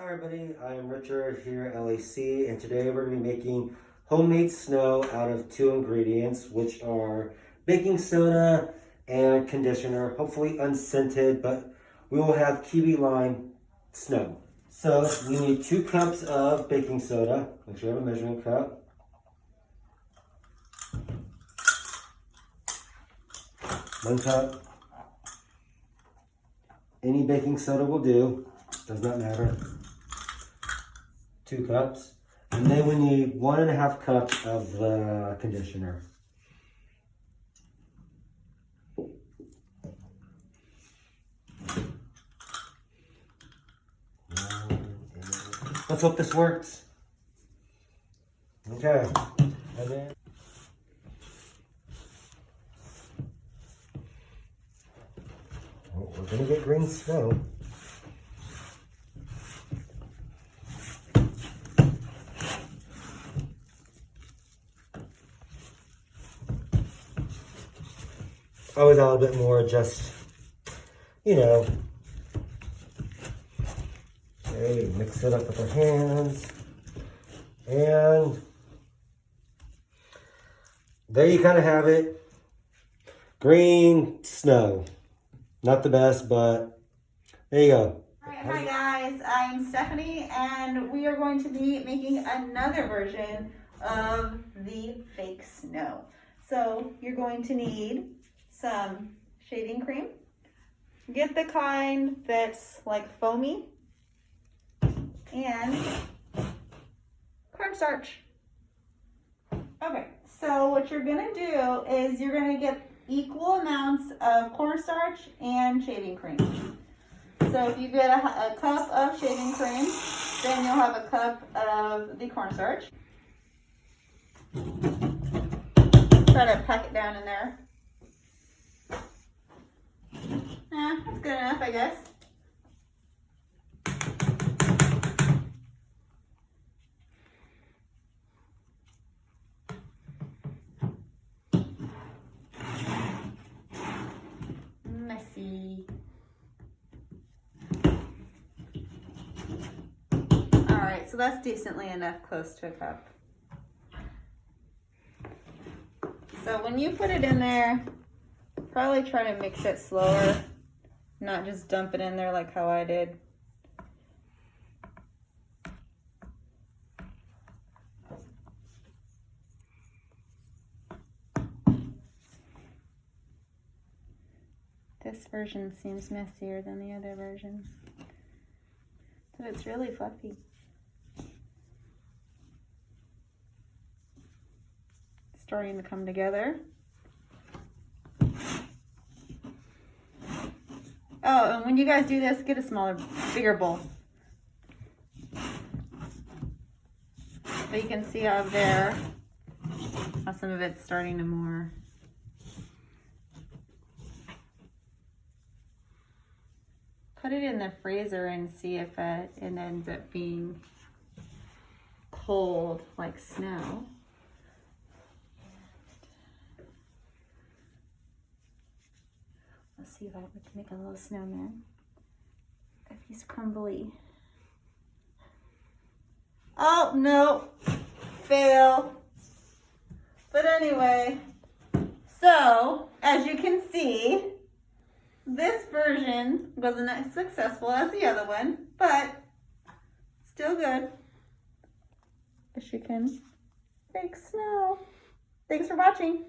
Hi everybody, I'm Richard here at LAC, and today we're going to be making homemade snow out of two ingredients, which are baking soda and conditioner, hopefully unscented, but we will have kiwi lime snow. So we need 2 cups of baking soda. Make sure you have a measuring cup. 1 cup. Any baking soda will do, does not matter. 2 cups. And then we need 1.5 cups of the conditioner. Let's hope this works. Okay. And then we're gonna get green snow. I was a little bit more just, you know, okay, mix it up with our hands. And there you kind of have it. Green snow. Not the best, but there you go. All right, hi guys, I'm Stephanie, and we are going to be making another version of the fake snow. So you're going to need some shaving cream. Get the kind that's like foamy, and cornstarch. Okay, so what you're gonna do is you're gonna get equal amounts of cornstarch and shaving cream. So if you get a cup of shaving cream, then you'll have a cup of the cornstarch. Try to pack it down in there. That's good enough, I guess. Messy. All right, so that's decently enough, close to a cup. So when you put it in there, probably try to mix it slower, not just dump it in there like how I did. This version seems messier than the other version, but it's really fluffy. Starting to come together. Oh, and when you guys do this, get a smaller, bigger bowl. But you can see out there how some of it's starting to more. Put it in the freezer and see if it ends up being cold like snow. Let's see if I can make a little snowman. If he's crumbly. Oh, no. Fail. But anyway, so as you can see, this version wasn't as successful as the other one, but still good. As you can bake snow. Thanks for watching.